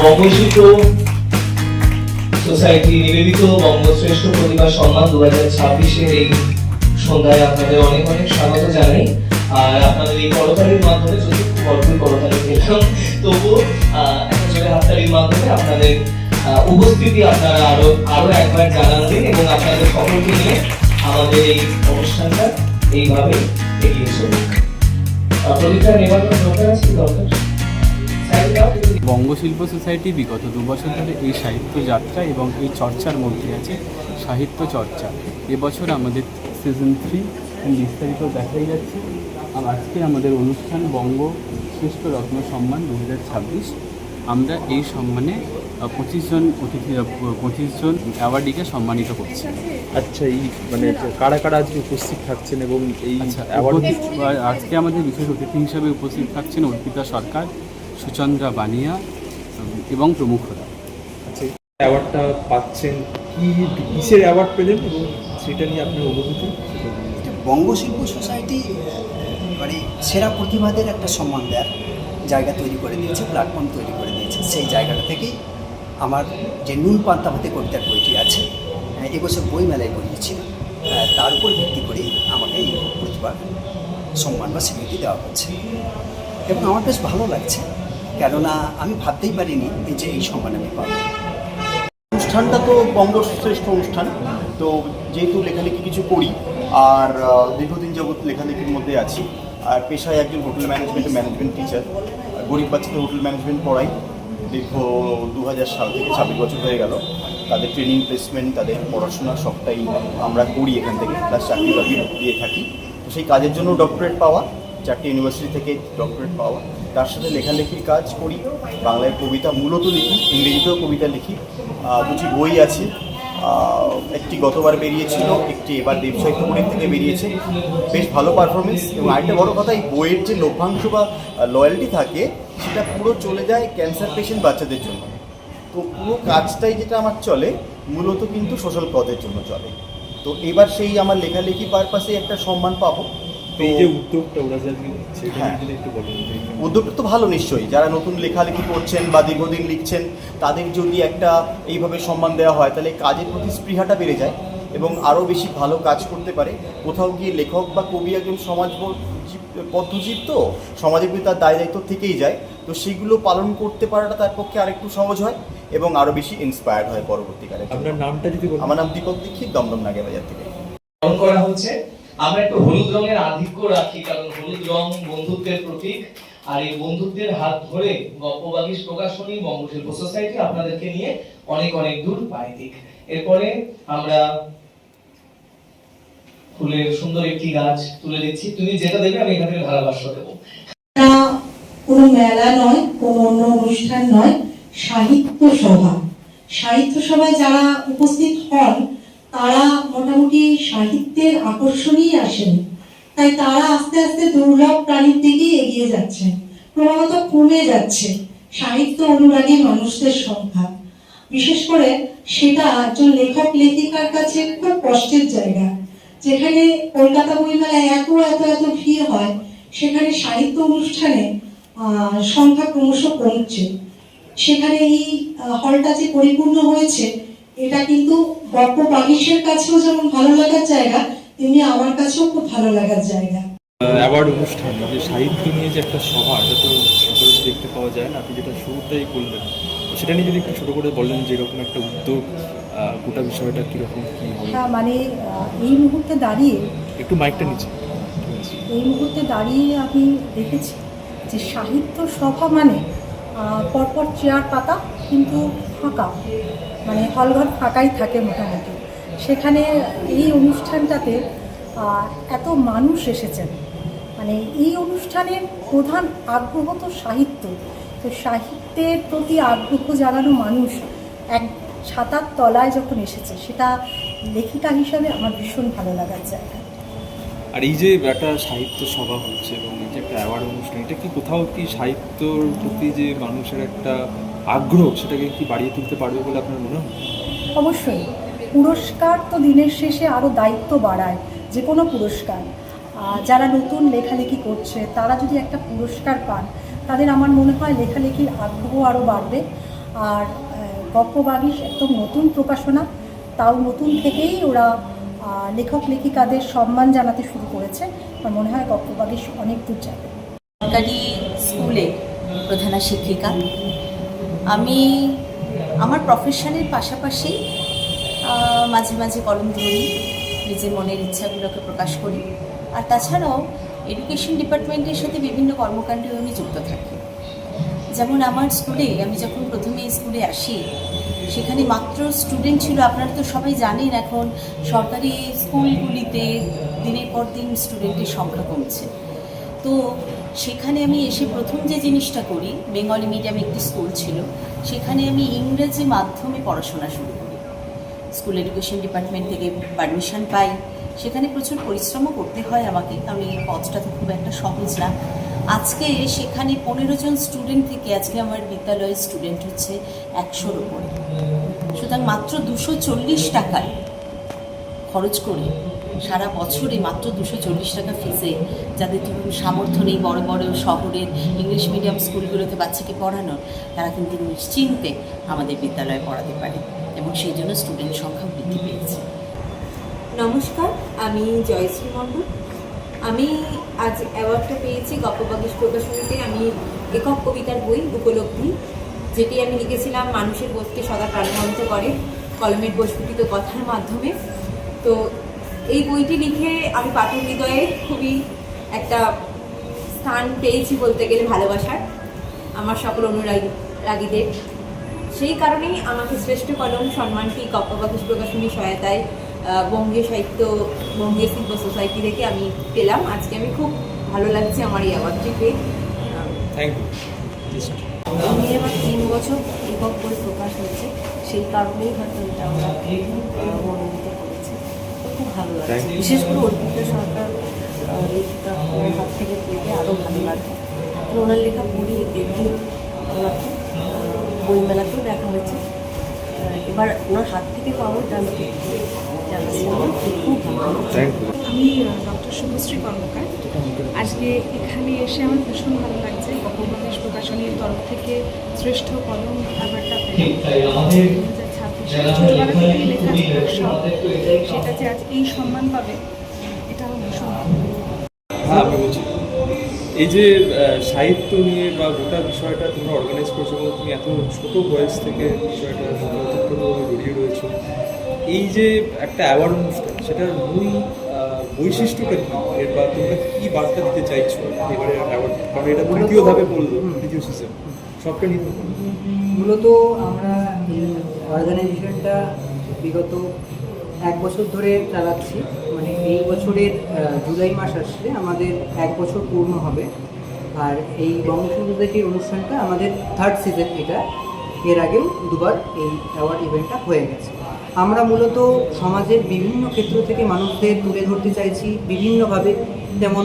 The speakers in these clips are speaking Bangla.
বঙ্গশিল্প সোসাইটি নিবেদিত বঙ্গশ্রেষ্ঠ প্রতিভা সম্মান 2026-এর এই সন্ধ্যায় আপনাদের অনেক অনেক স্বাগত জানাই। আর আপনাদের এই করতালির মাধ্যমে, যদি খুব অল্পই করতালি পেলাম, তবুও একটা জোরে হাততালির মাধ্যমে আপনাদের উপস্থিতি আপনারা আরো একবার জানান দিন এবং আপনাদের সকলকে নিয়ে আমাদের এই অনুষ্ঠানটা এইভাবে এগিয়ে চলুক। প্রতিটা নেবার দরকার আছে, দরকার। বঙ্গ শিল্প সোসাইটি বিগত 2 বছর ধরে এই সাহিত্য যাত্রা এবং এই চর্চার মধ্যে আছে সাহিত্য চর্চা। এবছর আমাদের সিজন 3 বিস্তারিত দেখাই যাচ্ছে। আর আজকে আমাদের অনুষ্ঠান বঙ্গ শ্রেষ্ঠ রত্ন সম্মান 2026। আমরা এই সম্মানে 25 জন অতিথি, 25 জন অ্যাওয়ার্ডিকে সম্মানিত করছি। আচ্ছা, এই মানে কারা কারা আজকে উপস্থিত থাকছেন এবং এই আজকে আমাদের বিশেষ অতিথি হিসেবে উপস্থিত থাকছেন অর্পিতা সরকার, সুচন্দ্রা বানিয়া এবং প্রমুখরা। আচ্ছা, অ্যাওয়ার্ডটা পাচ্ছেন, কি কিসের অ্যাওয়ার্ড পেলেন এবং সেটা নিয়ে আপনার অনুভূতি? বঙ্গ শিল্প সোসাইটি মানে সেরা প্রতিভাদের একটা সম্মান দেওয়ার জায়গা তৈরি করে দিয়েছে, প্ল্যাটফর্ম তৈরি করে দিয়েছে। সেই জায়গাটা থেকেই আমার যে নুন পান্তা ভাতে কবিতার বইটি আছে, এবছর বইমেলায় বইয়েছিল, তার উপর ভিত্তি করেই আমাকে এই প্রতিভার সম্মান বা স্বীকৃতি দেওয়া হচ্ছে এবং আমার বেশ ভালো লাগছে, কেননা আমি ভাবতেই পারিনি যে এই সম্মান আমি পাবো। অনুষ্ঠানটা তো বঙ্গশ্রেষ্ঠ অনুষ্ঠান, তো যেহেতু লেখালেখি কিছু করি আর দীর্ঘদিন যাবৎ লেখালেখির মধ্যে আছি, আর পেশায় একজন হোটেল ম্যানেজমেন্ট টিচার, গরিব বাচ্চাদের হোটেল ম্যানেজমেন্ট পড়াই দীর্ঘ 2000 সাল থেকে 26 বছর হয়ে গেল। তাদের ট্রেনিং, প্লেসমেন্ট, তাদের পড়াশোনা সবটাই আমরা করি এখান থেকে, প্লাস চাকরি বাকরি দিয়ে থাকি। তো সেই কাজের জন্য ডক্টরেট পাওয়া, 4টে ইউনিভার্সিটি থেকে ডক্টরেট পাওয়া, তার সাথে লেখালেখির কাজ করি। বাংলায় কবিতা মূলত লিখি, ইংরেজিতেও কবিতা লিখি, 2টি বই আছে, একটি গতবার বেরিয়েছিল, একটি এবার দেব সাহিত্য পরিষদ থেকে বেরিয়েছে। বেশ ভালো পারফরমেন্স। এবং আরেকটা বড় কথা, এই বইয়ের যে লভ্যাংশ বা লয়্যালটি থাকে সেটা পুরো চলে যায় ক্যান্সার পেশেন্ট বাচ্চাদের জন্য। তো পুরো কাজটাই যেটা আমার চলে মূলত কিন্তু সোশ্যাল কজের জন্য চলে। তো এবার সেই আমার লেখালেখি পারপাসে একটা সম্মান পাবো। এই যে উদ্যোগটা ওরা যে সেটা একটু বলুন। উদ্যোগটা তো ভালো নিশ্চয়ই, যারা নতুন লেখালেখি করছেন বা দীর্ঘদিন লিখছেন তাদের যদি একটা এইভাবে সম্মান দেওয়া হয় তাহলে কাজের প্রতি স্পৃহাটা বেড়ে যায় এবং আরও বেশি ভালো কাজ করতে পারে। কোথাও গিয়ে লেখক বা কবি একজন পদ্ধজীব, তো সমাজের প্রতি তার দায় দায়িত্ব থেকেই যায়, তো সেগুলো পালন করতে পারাটা তার পক্ষে আরেকটু সহজ হয় এবং আরও বেশি ইন্সপায়ার্ড হয় পরবর্তীকালে। আপনার নামটা যদি বলেন। আমার নাম দীপক দীক্ষিত, দমদম নাগেবাজার থেকে। করা হচ্ছে, আমরা একটু হলুদ রঙের আধিক্য রাখি, কারণ হলুদ রং বন্ধুত্বের প্রতীক। আর এই বন্ধুত্বের হাত ধরে গল্পবাগীশ প্রকাশনী বঙ্গশিল্প সোসাইটি আপনাদেরকে নিয়ে অনেক অনেক দূর পায় দিক। এরপরে আমরা ফুলের সুন্দর একটি গাছ তুলে দিচ্ছি, তুমি যেটা দেবে আমি এখান থেকে ধারাভাষ্য দেবো। কোনো মেলা নয়, কোনো অন্য অনুষ্ঠান নয়, সাহিত্য সভা। সাহিত্য সভায় যারা উপস্থিত হন তারা মোটামুটি সাহিত্যের আকর্ষণেই আসেন, তাই তারা আস্তে আস্তে দুর্লভ প্রাণীর দিকেই এগিয়ে যাচ্ছে, ক্রমাগত কমে যাচ্ছে সাহিত্য অনুরাগী মানুষদের সংখ্যা। বিশেষ করে সেটা একজন লেখক লেখিকার কাছে খুব কষ্টের জায়গা। যেখানে কলকাতা বইমেলায় এত এত এত ভিড় হয়, সেখানে সাহিত্য অনুষ্ঠানে সংখ্যা ক্রমশ কমছে। সেখানে এই হলটা যে পরিপূর্ণ হয়েছে, এটা কিন্তু গল্প বাগিশের কাছেও যেমন ভালো লাগার জায়গা, তেমনি আমার কাছেও খুব ভালো লাগার জায়গা। অ্যাওয়ার্ড অনুষ্ঠান, যে সাহিত্য নিয়ে যে একটা সভা, এটা তো সচরাচর দেখতে পাওয়া যায় না। আপনি যেটা শুরুতেই করলেন, সেটা নিয়ে যদি একটু ছোটো করে বললেন যে এরকম একটা উদ্যোগ, গোটা বিষয়টা কীরকম কী হবে। হ্যাঁ, মানে এই মুহূর্তে দাঁড়িয়ে, একটু মাইকটা নিচে, এই মুহূর্তে দাঁড়িয়ে আমি দেখেছি যে সাহিত্য সভা মানে পরপর চেয়ার পাতা কিন্তু ফাঁকা, মানে হলঘর ফাঁকাই থাকে মোটামুটি। সেখানে এই অনুষ্ঠানটাতে এত মানুষ এসেছেন, মানে এই অনুষ্ঠানের প্রধান আগ্রহ তো সাহিত্য। তো সাহিত্যের প্রতি আগ্রহ জাগানো মানুষ এক ছাতার তলায় যখন এসেছে, সেটা লেখিকা হিসাবে আমার ভীষণ ভালো লাগার জায়গা। আর এই যে একটা সাহিত্য সভা হচ্ছে এবং এই যে একটা অ্যাওয়ার্ড অনুষ্ঠান, এটা কি কোথাও কি সাহিত্যর প্রতি যে মানুষের একটা আগ্রহ, সেটাকে কি বাড়িয়ে তুলতে পারবে বলে আপনার মনে হয়? অবশ্যই। পুরস্কার তো দিনের শেষে আরও দায়িত্ব বাড়ায়। যে কোনো পুরস্কার, যারা নতুন লেখালেখি করছে তারা যদি একটা পুরস্কার পান, তাদের আমার মনে হয় লেখালেখির আগ্রহ আরও বাড়বে। আর গপ্প বাগিশ একদম নতুন প্রকাশনা, তাও নতুন থেকেই ওরা লেখক লেখিকাদের সম্মান জানাতে শুরু করেছে। আমার মনে হয় গপ্প বাগিশ অনেক দূর যাবে। সরকারি স্কুলে প্রধানা শিক্ষিকা আমি। আমার প্রফেশনের পাশাপাশি মাঝে মাঝে কলম ধরি, নিজের মনের ইচ্ছাগুলোকে প্রকাশ করি। আর তাছাড়াও এডুকেশন ডিপার্টমেন্টের সাথে বিভিন্ন কর্মকাণ্ডে আমি যুক্ত থাকি। যেমন আমার স্কুলে, আমি যখন প্রথমে স্কুলে আসি সেখানে মাত্র স্টুডেন্ট ছিল। আপনারা তো সবাই জানেন এখন সরকারি স্কুলগুলিতে দিনের পর দিন স্টুডেন্টের সংখ্যা কমছে। তো সেখানে আমি এসে প্রথম যে জিনিসটা করি, বেঙ্গলি মিডিয়াম একটি স্কুল ছিল, সেখানে আমি ইংরেজি মাধ্যমে পড়াশোনা শুরু করি। স্কুল এডুকেশন ডিপার্টমেন্ট থেকে পারমিশন পাই। সেখানে প্রচুর পরিশ্রমও করতে হয় আমাকে, কারণ এই পথটা তো খুব একটা সহজ না। আজকে সেখানে 15 জন স্টুডেন্ট থেকে আজকে আমার বিদ্যালয়ের স্টুডেন্ট হচ্ছে 100-র উপরে। সুতরাং মাত্র 240 টাকায় খরচ করে সারা বছরে মাত্র 240 টাকা ফিসে যাদের ধরুন সামর্থ্য নেই বড় বড় শহরের ইংলিশ মিডিয়াম স্কুলগুলোতে বাচ্চাকে পড়ানোর, তারা কিন্তু নিশ্চিন্তে আমাদের বিদ্যালয়ে পড়াতে পারে এবং সেই জন্য স্টুডেন্ট সংখ্যা বৃদ্ধি পেয়েছে। নমস্কার, আমি জয়শ্রী মণ্ডল। আমি আজ অ্যাওয়ার্ডটা পেয়েছি গপ্প বাগিশ প্রকাশনীতে। আমি একক কবিতার বই উপলব্ধি, যেটি আমি লিখেছিলাম মানুষের বোধকে সদা প্রাণবন্ত করে কলমের প্রস্ফুটিত কথার মাধ্যমে। তো এই বইটি লিখে আমি পাঠক হৃদয়ে খুবই একটা স্থান পেয়েছি বলতে গেলে ভালোবাসার, আমার সকল অনুরাগীদের। সেই কারণেই আমাকে শ্রেষ্ঠ কলম সম্মানটি গপ্প বাগিশ প্রকাশনী সহায়তায় বঙ্গীয় শিল্প সোসাইটি থেকে আমি পেলাম। আজকে আমি খুব ভালো লাগছে আমার এই অ্যাওয়ার্ডটি পেয়ে। Thank you. আমি এবার 3 বছর একক বই প্রকাশ হয়েছে, সেই কারণেই হয়তো এটা আমরা মনোনীত করেছি। খুব ভালো লাগছে, বিশেষ করে অর্পিতা সরকার লেখিকা ওনার হাত থেকে পেতে আরও ভালো লাগে। ওনার লেখা পড়ি দেখি, ওনাকে বইমেলাতেও দেখা হয়েছে। এবার ওনার হাত থেকে পাবো এটা আমি জানাচ্ছি, খুব ভালো। আমি ডক্টর শুভশ্রী কর্মকার। আজকে এখানে এসে আমার ভীষণ ভালো লাগছে। গপ্প বাগিশ প্রকাশনীর তরফ থেকে শ্রেষ্ঠ কলম অ্যাওয়ার্ডটা পেলাম 2026। ছোটবেলা থেকে লেখা শখ, সেটা যে আজ এই সম্মান পাবে এটা আমার ভীষণ ভালো লাগে। হ্যাঁ, আমি বলছি এই যে সাহিত্য নিয়ে বা গোটা বিষয়টা তোমরা অর্গানাইজ করছো এবং তুমি এত ছোট বয়স থেকে বিষয়টা ওতপ্রোতভাবে জড়িয়ে রয়েছো, এই যে একটা অ্যাওয়ার্ড অনুষ্ঠান সেটার মূল বৈশিষ্ট্যটা কী, এর বা তোমরা কী বার্তা দিতে চাইছো এবারে অ্যাওয়ার্ড? কারণ এটা তৃতীয় ধাপে পড়লো, তৃতীয় সিজন, সবটা নিয়ে মূলত আমরা এই অর্গানাইজেশনটা বিগত 1 বছর ধরে চালাচ্ছি। মানে এই বছরের জুলাই মাস আসলে আমাদের 1 বছর পূর্ণ হবে। আর এই বঙ্গসুন্দরীর অনুষ্ঠানটা আমাদের 3rd সিজন। এটা এর আগেও 2বার এই অ্যাওয়ার্ড ইভেন্টটা হয়ে গেছে। আমরা মূলত সমাজের বিভিন্ন ক্ষেত্র থেকে মানুষদের তুলে ধরতে চাইছি বিভিন্নভাবে। যেমন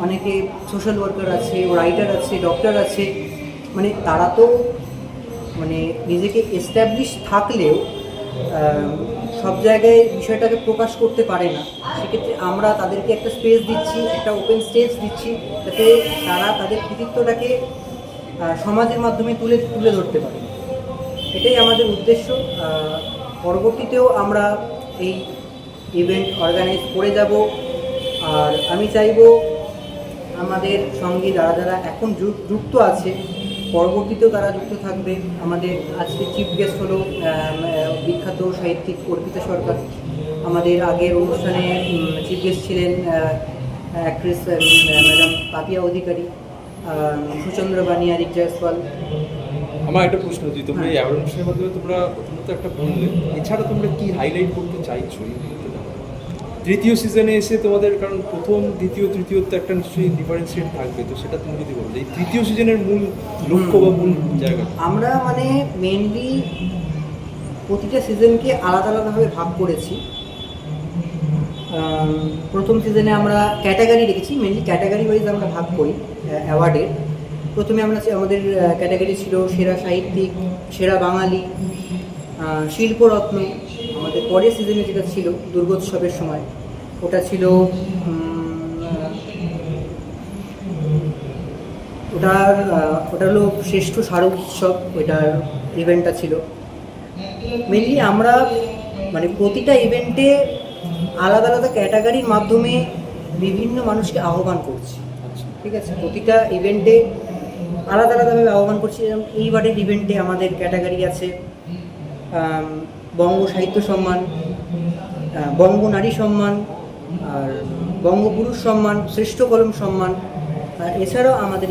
অনেকে সোশ্যাল ওয়ার্কার আছে, রাইটার আছে, ডক্টর আছে, মানে তারা তো মানে নিজেকে এস্টাবলিশ থাকলেও সব জায়গায় বিষয়টাকে প্রকাশ করতে পারে না। সেক্ষেত্রে আমরা তাদেরকে একটা স্পেস দিচ্ছি, একটা ওপেন স্টেজ দিচ্ছি, যাতে তারা তাদের কৃতিত্বটাকে সমাজের মাধ্যমে তুলে ধরতে পারে। এটাই আমাদের উদ্দেশ্য। পরবর্তীতেও আমরা এই ইভেন্ট অর্গানাইজ করে যাব। আর আমি চাইব আমাদের সঙ্গে যারা যারা এখন যুক্ত আছে পরবর্তীতেও তারা যুক্ত থাকবে। আমাদের আজকে চিফ গেস্ট হলো বিখ্যাত সাহিত্যিক অর্পিতা সরকার। আমাদের আগের অনুষ্ঠানে চিফ গেস্ট ছিলেন অ্যাক্ট্রেস ম্যাডাম পাপিয়া অধিকারী, সুচন্দ্র বানিয়ারি জয়সওয়াল। আমার একটা প্রশ্ন, যে তোমরা এই অ্যাওয়ার্ড অনুষ্ঠানের মাধ্যমে তোমরা প্রথমত একটা বললে, এছাড়া তোমরা কি হাইলাইট করতে চাইছো তৃতীয় সিজনে এসে তোমাদের? কারণ প্রথম, দ্বিতীয়, তৃতীয় তো একটা নিশ্চয়ই ডিফারেন্সিয়েট থাকবে, তো সেটা তুমি যদি বলো এই তৃতীয় সিজনের মূল লক্ষ্য বা মূল জায়গা। আমরা মানে মেনলি প্রতিটা সিজনকে আলাদা আলাদাভাবে ভাগ করেছি। প্রথম সিজনে আমরা ক্যাটাগরি রেখেছি, মেনলি ক্যাটাগরি ওয়াইজ আমরা ভাগ করি অ্যাওয়ার্ডের। প্রথমে আমরা আমাদের ক্যাটাগরি ছিল সেরা সাহিত্যিক, সেরা বাঙালি, শিল্পরত্ন। আমাদের পরের সিজনে যেটা ছিল দুর্গোৎসবের সময়, ওটা ছিল ওটা হলো শ্রেষ্ঠ শারদ উৎসব, ওইটার ইভেন্টটা ছিল। মেনলি আমরা মানে প্রতিটা ইভেন্টে আলাদা আলাদা ক্যাটাগরির মাধ্যমে বিভিন্ন মানুষকে আহ্বান করছি, ঠিক আছে? প্রতিটা ইভেন্টে আলাদা আলাদাভাবে আহ্বান করছি। যেমন এইবারের ইভেন্টে আমাদের ক্যাটাগরি আছে বঙ্গ সাহিত্য সম্মান, বঙ্গ নারী সম্মান, আর বঙ্গপুরুষ সম্মান, শ্রেষ্ঠ কলম সম্মান। আর এছাড়াও আমাদের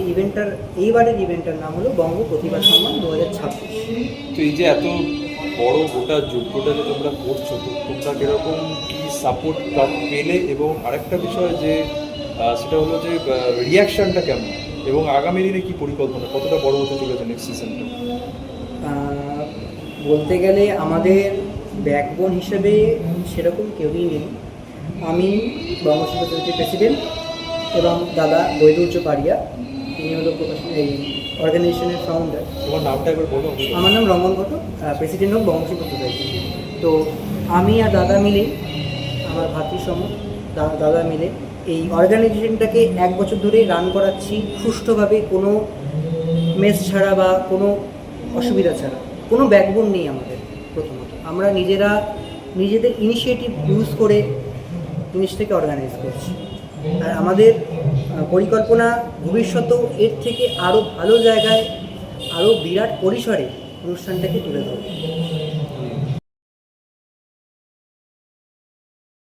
এইবারের ইভেন্টের নাম হলো বঙ্গ প্রতিভা সম্মান 2026। তো এই যে এত বড় গোটা যোগ্যটা যে তোমরা করছো, তো তোমরা কিরকম কি সাপোর্ট পেলে, এবং আরেকটা বিষয় যে সেটা হলো যে রিয়াকশনটা কেমন, এবং আগামী দিনে কি পরিকল্পনা, কতটা বড় হতে চলেছে নেক্সট সিজনটা? বলতে গেলে আমাদের ব্যাকবোন হিসেবে সেরকম কেউই নেই। আমি বঙ্গশিল্প সোসাইটির প্রেসিডেন্ট এবং দাদা বৈদুর্য পারিয়া, তিনি হলো এই অর্গানাইজেশনের ফাউন্ডার। তোমার নামটা একবার বলো। আমার নাম রমন ঘটক, প্রেসিডেন্ট অফ বঙ্গশিল্প সোসাইটি। তো আমি আর দাদা মিলে, আমার ভাতৃসম দাদা মিলে এই অর্গানাইজেশনটাকে 1 বছর ধরে রান করাচ্ছি সুষ্ঠুভাবে, কোনো মেস ছাড়া বা কোনো অসুবিধা ছাড়া। কোনো ব্যাকবোন নেই আমাদের। প্রথমত আমরা নিজেদের ইনিশিয়েটিভ ইউজ করে জিনিসটাকে অর্গানাইজ করছি। আর আমাদের পরিকল্পনা ভবিষ্যতেও এর থেকে আরও ভালো জায়গায়, আরও বিরাট পরিসরে অনুষ্ঠানটাকে তুলে ধরব।